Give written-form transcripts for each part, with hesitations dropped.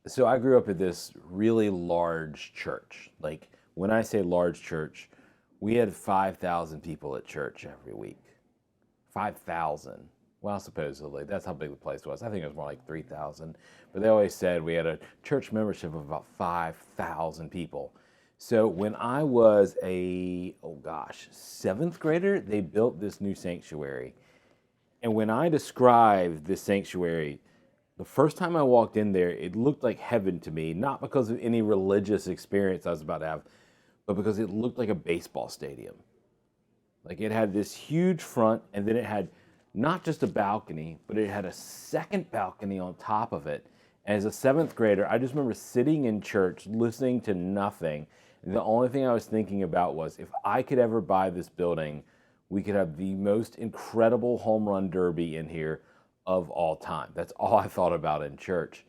So I grew up at this really large church. Like when I say large church, we had 5,000 people at church every week. 5,000. Well, supposedly, that's how big the place was. I think it was more like 3,000. But they always said we had a church membership of about 5,000 people. So when I was seventh grader, they built this new sanctuary. And when I described this sanctuary, the first time I walked in there, it looked like heaven to me, not because of any religious experience I was about to have, but because it looked like a baseball stadium. Like it had this huge front, and then it had not just a balcony, but it had a second balcony on top of it. And as a seventh grader, I just remember sitting in church, listening to nothing. And the only thing I was thinking about was if I could ever buy this building, we could have the most incredible home run derby in here of all time. That's all I thought about in church.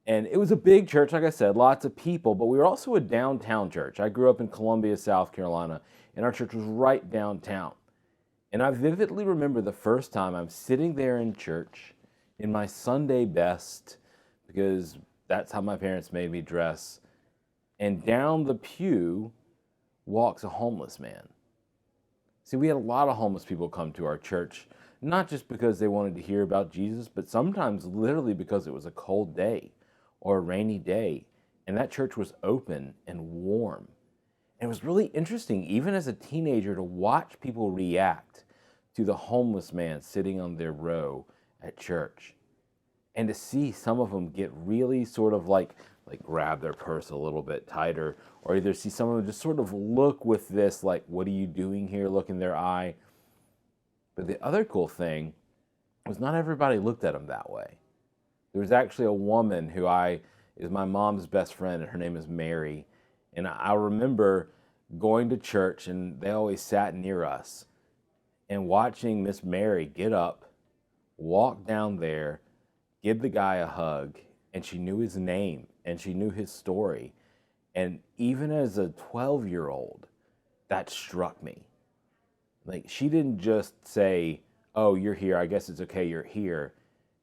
And it was a big church, like I said, lots of people, but we were also a downtown church. I grew up in Columbia, South Carolina, and our church was right downtown. And I vividly remember the first time I'm sitting there in church in my Sunday best, because that's how my parents made me dress. And down the pew walks a homeless man. See, we had a lot of homeless people come to our church, not just because they wanted to hear about Jesus, but sometimes literally because it was a cold day or a rainy day, and that church was open and warm. And it was really interesting, even as a teenager, to watch people react to the homeless man sitting on their row at church. And to see some of them get really sort of like grab their purse a little bit tighter, or either see some of them just sort of look with this, like, what are you doing here, look in their eye. But the other cool thing was not everybody looked at him that way. There was actually a woman who is my mom's best friend, and her name is Mary. And I remember going to church, and they always sat near us, and watching Miss Mary get up, walk down there, give the guy a hug, and she knew his name, and she knew his story. And even as a 12-year-old, that struck me. Like, she didn't just say, oh, you're here, I guess it's okay, you're here.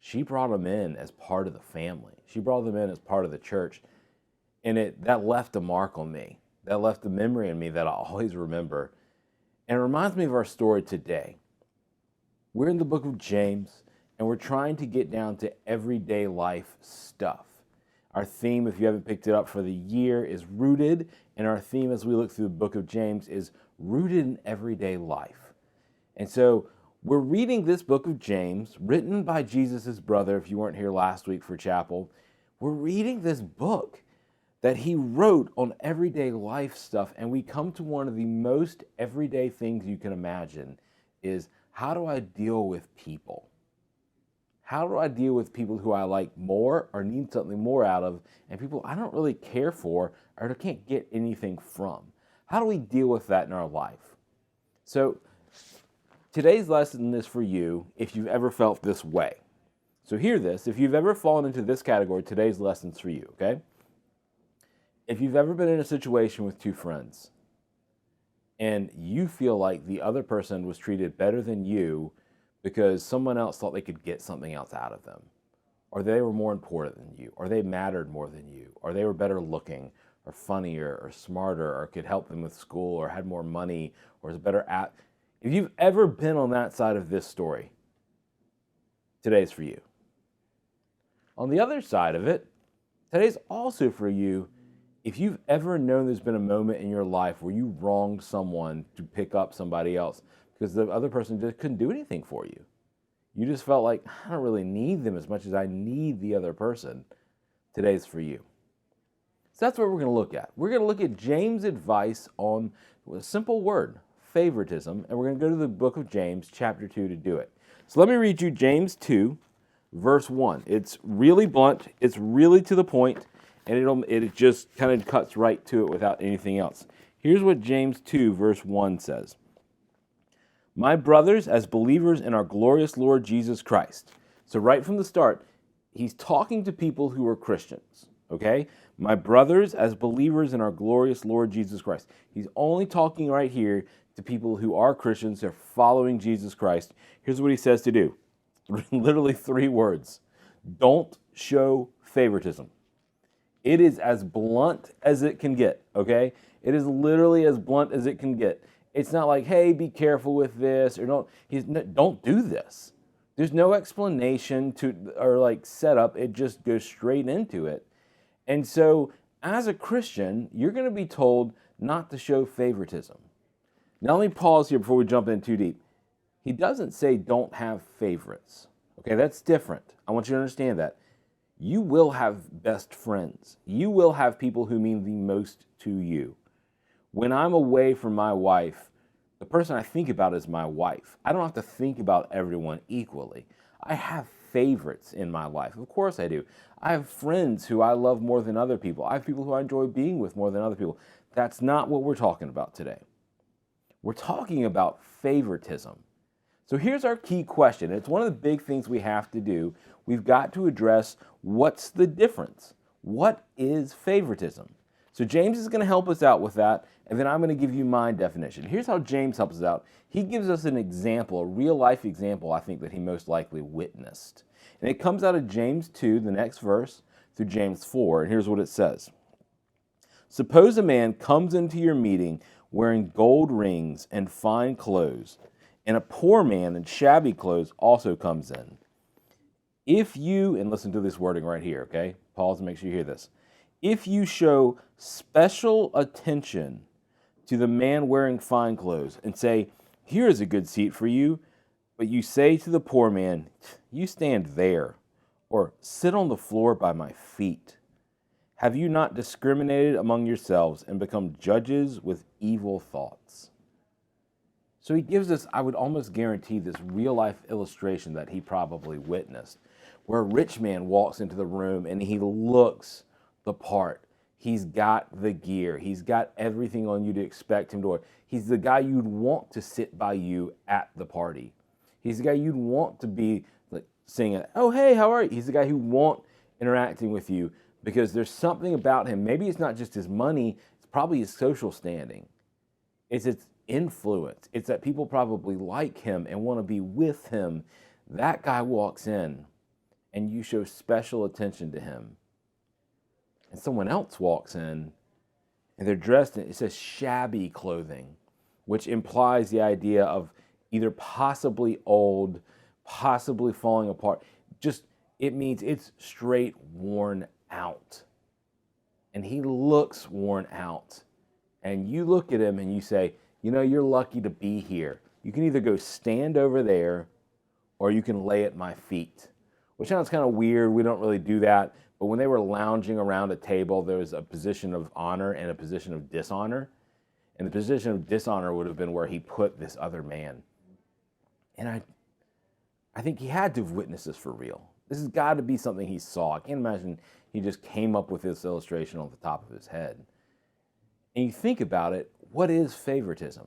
She brought them in as part of the family. She brought them in as part of the church. And that left a mark on me. That left a memory in me that I'll always remember. And it reminds me of our story today. We're in the book of James, and we're trying to get down to everyday life stuff. Our theme, if you haven't picked it up for the year, is rooted, and our theme as we look through the book of James is rooted in everyday life. And so we're reading this book of James, written by Jesus' brother, if you weren't here last week for chapel. We're reading this book that he wrote on everyday life stuff, and we come to one of the most everyday things you can imagine is, how do I deal with people? How do I deal with people who I like more or need something more out of, and people I don't really care for or can't get anything from? How do we deal with that in our life? So today's lesson is for you if you've ever felt this way. So hear this. If you've ever fallen into this category, today's lesson's for you, okay? If you've ever been in a situation with two friends and you feel like the other person was treated better than you because someone else thought they could get something else out of them, or they were more important than you, or they mattered more than you, or they were better looking, or funnier, or smarter, or could help them with school, or had more money, or was better at... If you've ever been on that side of this story, today's for you. On the other side of it, today's also for you if you've ever known there's been a moment in your life where you wronged someone to pick up somebody else because the other person just couldn't do anything for you. You just felt like, I don't really need them as much as I need the other person. Today's for you. So that's what we're going to look at. We're going to look at James' advice on a simple word, favoritism, and we're going to go to the book of James, chapter 2, to do it. So let me read you James 2, verse 1. It's really blunt, it's really to the point, and it just kind of cuts right to it without anything else. Here's what James 2, verse 1 says. My brothers, as believers in our glorious Lord Jesus Christ. So right from the start, he's talking to people who are Christians, okay? My brothers, as believers in our glorious Lord Jesus Christ. He's only talking right here to people who are Christians, they're following Jesus Christ. Here's what he says to do. Literally 3 words. Don't show favoritism. It is as blunt as it can get, okay? It is literally as blunt as it can get. It's not like, hey, be careful with this, or don't do this. There's no explanation or like setup. It just goes straight into it. And so as a Christian, you're going to be told not to show favoritism. Now let me pause here before we jump in too deep. He doesn't say don't have favorites. Okay, that's different. I want you to understand that. You will have best friends. You will have people who mean the most to you. When I'm away from my wife, the person I think about is my wife. I don't have to think about everyone equally. I have favorites in my life. Of course I do. I have friends who I love more than other people. I have people who I enjoy being with more than other people. That's not what we're talking about today. We're talking about favoritism. So here's our key question. It's one of the big things we have to do. We've got to address what's the difference. What is favoritism? So James is going to help us out with that, and then I'm going to give you my definition. Here's how James helps us out. He gives us an example, a real-life example, I think, that he most likely witnessed. And it comes out of James 2, the next verse, through James 4, and here's what it says. Suppose a man comes into your meeting wearing gold rings and fine clothes, and a poor man in shabby clothes also comes in. If you, and listen to this wording right here, okay? Pause and make sure you hear this. If you show special attention to the man wearing fine clothes and say, here is a good seat for you, but you say to the poor man, you stand there, or sit on the floor by my feet, have you not discriminated among yourselves and become judges with evil thoughts? So he gives us, I would almost guarantee, this real-life illustration that he probably witnessed, where a rich man walks into the room and he looks the part. He's got the gear. He's got everything on you to expect him to. He's the guy you'd want to sit by you at the party. He's the guy you'd want to be like singing, oh, hey, how are you? He's the guy who want interacting with you because there's something about him. Maybe it's not just his money. It's probably his social standing. It's its influence. It's that people probably like him and want to be with him. That guy walks in and you show special attention to him. And someone else walks in and they're dressed in, it says shabby clothing, which implies the idea of either possibly old, possibly falling apart. Just, it means it's straight worn out. And he looks worn out. And you look at him and you say, you know, you're lucky to be here. You can either go stand over there or you can lay at my feet, which sounds kind of weird. We don't really do that. But when they were lounging around a table, there was a position of honor and a position of dishonor. And the position of dishonor would have been where he put this other man. And I think he had to have witnessed this for real. This has got to be something he saw. I can't imagine he just came up with this illustration on the top of his head. And you think about it, what is favoritism?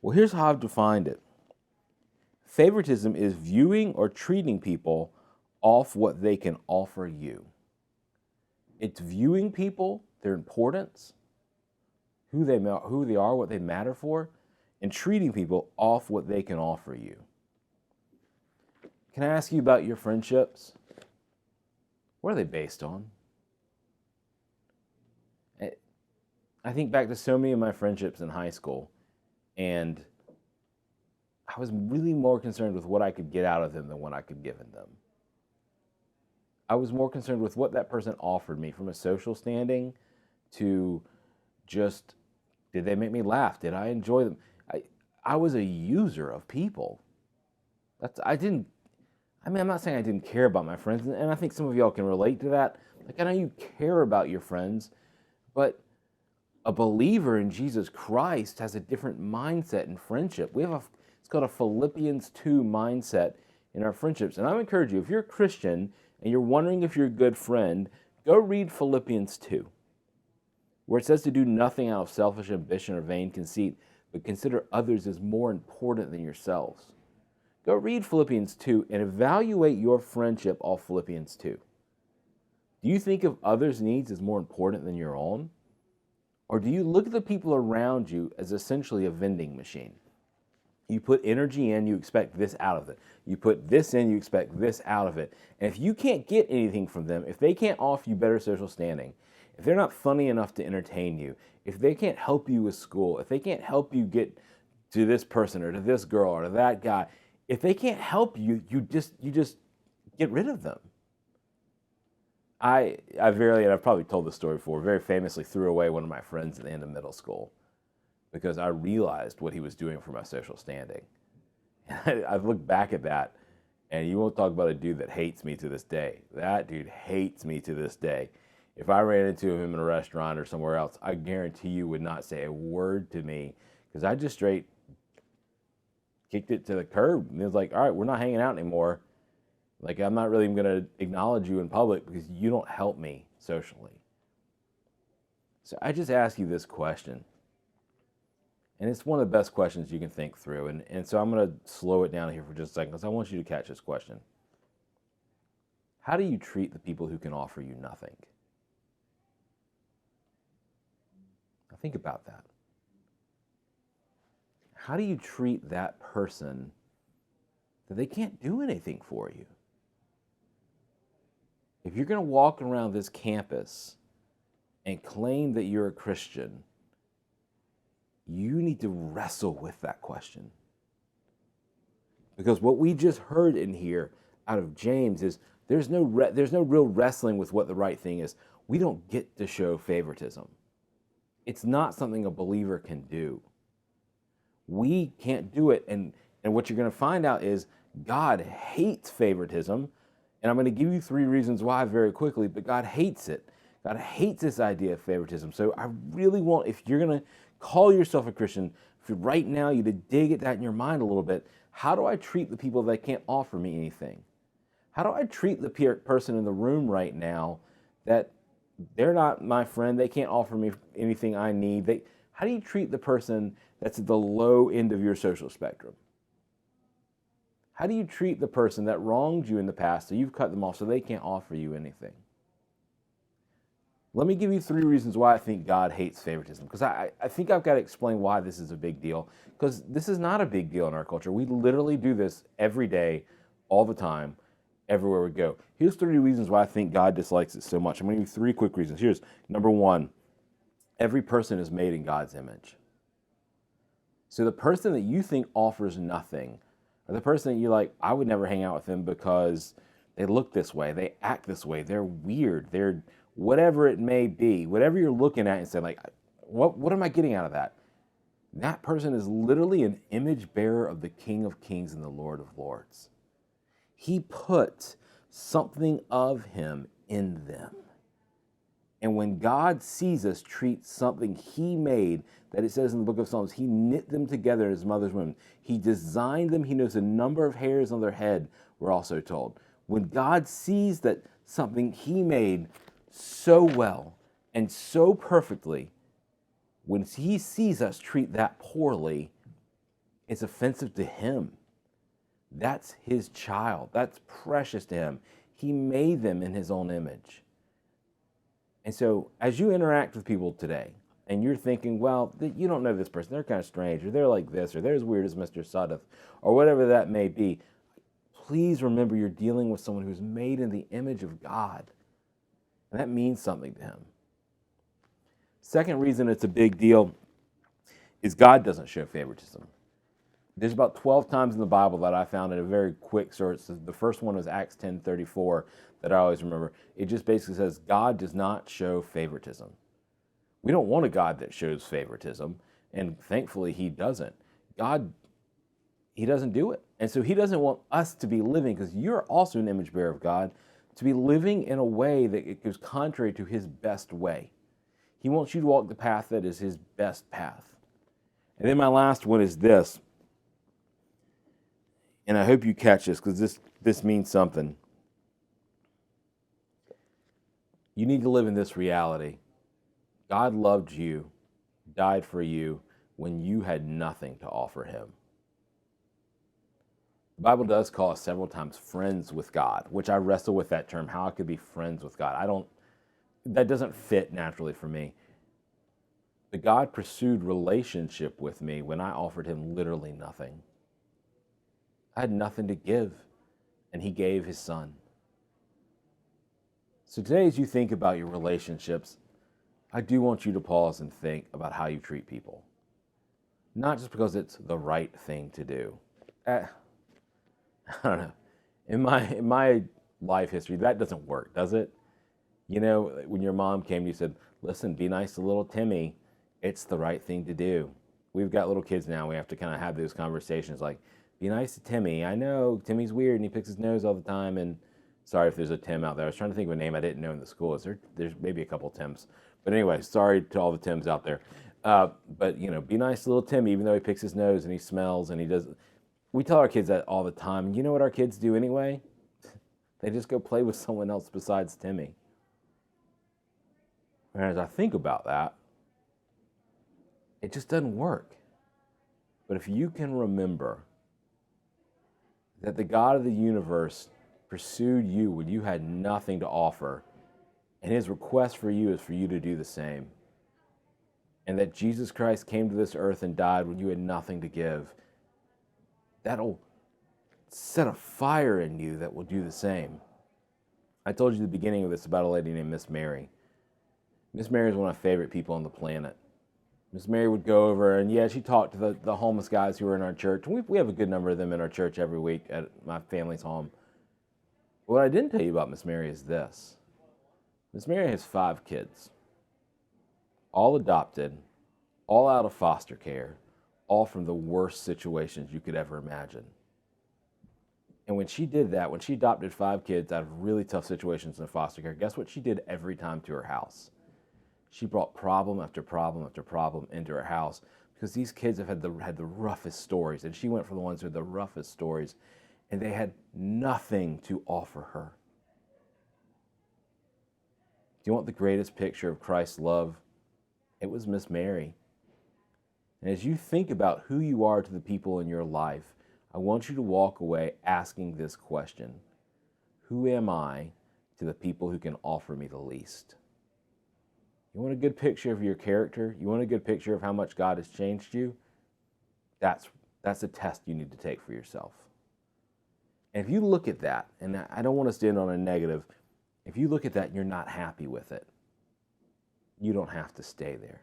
Well, here's how I've defined it. Favoritism is viewing or treating people off what they can offer you. It's viewing people, their importance, who they are, what they matter for, and treating people off what they can offer you. Can I ask you about your friendships? What are they based on? I think back to so many of my friendships in high school, and I was really more concerned with what I could get out of them than what I could give in them. I was more concerned with what that person offered me from a social standing to just, did they make me laugh? Did I enjoy them? I was a user of people. I'm not saying I didn't care about my friends, and I think some of y'all can relate to that. Like, I know you care about your friends, but a believer in Jesus Christ has a different mindset in friendship. It's called a Philippians 2 mindset in our friendships. And I would encourage you, if you're a Christian and you're wondering if you're a good friend, go read Philippians 2, where it says to do nothing out of selfish ambition or vain conceit, but consider others as more important than yourselves. Go read Philippians 2 and evaluate your friendship off Philippians 2. Do you think of others' needs as more important than your own? Or do you look at the people around you as essentially a vending machine? You put energy in, you expect this out of it. You put this in, you expect this out of it. And if you can't get anything from them, if they can't offer you better social standing, if they're not funny enough to entertain you, if they can't help you with school, if they can't help you get to this person or to this girl or to that guy, if they can't help you, you just get rid of them. I verily, and I've probably told this story before, very famously threw away one of my friends at the end of middle school because I realized what he was doing for my social standing. And I've looked back at that, and you won't talk about a dude that hates me to this day. That dude hates me to this day. If I ran into him in a restaurant or somewhere else, I guarantee you would not say a word to me because I just straight kicked it to the curb. And it was like, all right, we're not hanging out anymore. Like, I'm not really even going to acknowledge you in public because you don't help me socially. So I just ask you this question. And it's one of the best questions you can think through. And so I'm going to slow it down here for just a second because I want you to catch this question. How do you treat the people who can offer you nothing? Now think about that. How do you treat that person that they can't do anything for you? If you're going to walk around this campus and claim that you're a Christian, you need to wrestle with that question. Because what we just heard in here out of James is there's no real wrestling with what the right thing is. We don't get to show favoritism. It's not something a believer can do. We can't do it. And what you're going to find out is God hates favoritism. And I'm going to give you 3 reasons why very quickly, but God hates it. God hates this idea of favoritism. So I really want, if you're going to call yourself a Christian, for right now you to dig at that in your mind a little bit. How do I treat the people that can't offer me anything? How do I treat the person in the room right now that they're not my friend, they can't offer me anything I need? How do you treat the person that's at the low end of your social spectrum? How do you treat the person that wronged you in the past so you've cut them off so they can't offer you anything? Let me give you 3 reasons why I think God hates favoritism, because I think I've got to explain why this is a big deal, because this is not a big deal in our culture. We literally do this every day, all the time, everywhere we go. Here's 3 reasons why I think God dislikes it so much. I'm going to give you 3 quick reasons. Here's number 1. Every person is made in God's image. So the person that you think offers nothing, or the person that you're like, I would never hang out with them because they look this way, they act this way, they're weird, they're whatever it may be, whatever you're looking at and saying, like, what am I getting out of that? That person is literally an image bearer of the King of Kings and the Lord of Lords. He put something of him in them. And when God sees us treat something he made, that it says in the book of Psalms, he knit them together in his mother's womb. He designed them. He knows the number of hairs on their head, we're also told. When God sees that something he made so well and so perfectly, when he sees us treat that poorly, it's offensive to him. That's his child. That's precious to him. He made them in his own image. And so as you interact with people today, and you're thinking, well, you don't know this person, they're kind of strange, or they're like this, or they're as weird as Mr. Sudduth, or whatever that may be, please remember you're dealing with someone who's made in the image of God. And that means something to him. Second reason it's a big deal is God doesn't show favoritism. There's about 12 times in the Bible that I found in a very quick search. The first one was Acts 10:34 that I always remember. It just basically says God does not show favoritism. We don't want a God that shows favoritism, and thankfully he doesn't. He doesn't do it. And so he doesn't want us to be living, because you're also an image bearer of God, to be living in a way that goes contrary to his best way. He wants you to walk the path that is his best path. And then my last one is this. And I hope you catch this, because this means something. You need to live in this reality. God loved you, died for you when you had nothing to offer him. The Bible does call us several times friends with God, which I wrestle with that term, how I could be friends with God. That doesn't fit naturally for me. But God pursued relationship with me when I offered him literally nothing. I had nothing to give, and he gave his son. So today, as you think about your relationships, I do want you to pause and think about how you treat people. Not just because it's the right thing to do. I don't know. In my life history, that doesn't work, does it? You know, when your mom came to you and said, listen, be nice to little Timmy, it's the right thing to do. We've got little kids now. We have to kind of have those conversations like, be nice to Timmy. I know Timmy's weird and he picks his nose all the time. And sorry if there's a Tim out there. I was trying to think of a name I didn't know in the school. There's maybe a couple Tims. But anyway, sorry to all the Tims out there. But, you know, be nice to little Timmy, even though he picks his nose and he smells and he does. We tell our kids that all the time. And you know what our kids do anyway? They just go play with someone else besides Timmy. And as I think about that, it just doesn't work. But if you can remember that the God of the universe pursued you when you had nothing to offer, and his request for you is for you to do the same, and that Jesus Christ came to this earth and died when you had nothing to give, that'll set a fire in you that will do the same. I told you at the beginning of this about a lady named Miss Mary. Miss Mary is one of my favorite people on the planet. Miss Mary would go over and, she talked to the homeless guys who were in our church. We have a good number of them in our church every week at my family's home. What I didn't tell you about Miss Mary is this. Miss Mary has 5 kids, all adopted, all out of foster care, all from the worst situations you could ever imagine. And when she did that, when she adopted 5 kids out of really tough situations in foster care, guess what she did every time to her house? She brought problem after problem after problem into her house because these kids have had the roughest stories. And she went for the ones with the roughest stories, and they had nothing to offer her. Do you want the greatest picture of Christ's love? It was Miss Mary. And as you think about who you are to the people in your life, I want you to walk away asking this question. Who am I to the people who can offer me the least? You want a good picture of your character? You want a good picture of how much God has changed you? That's a test you need to take for yourself. And if you look at that, and I don't want us to end on a negative, if you look at that and you're not happy with it, you don't have to stay there.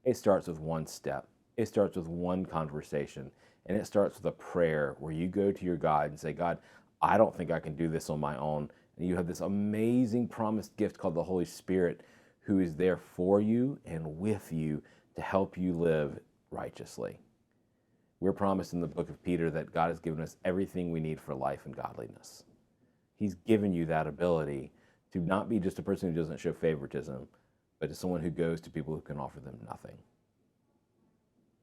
It starts with one step. It starts with one conversation. And it starts with a prayer where you go to your God and say, God, I don't think I can do this on my own. And you have this amazing promised gift called the Holy Spirit, who is there for you and with you to help you live righteously. We're promised in the book of Peter that God has given us everything we need for life and godliness. He's given you that ability to not be just a person who doesn't show favoritism, but to someone who goes to people who can offer them nothing.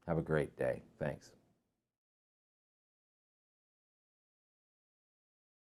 Have a great day. Thanks.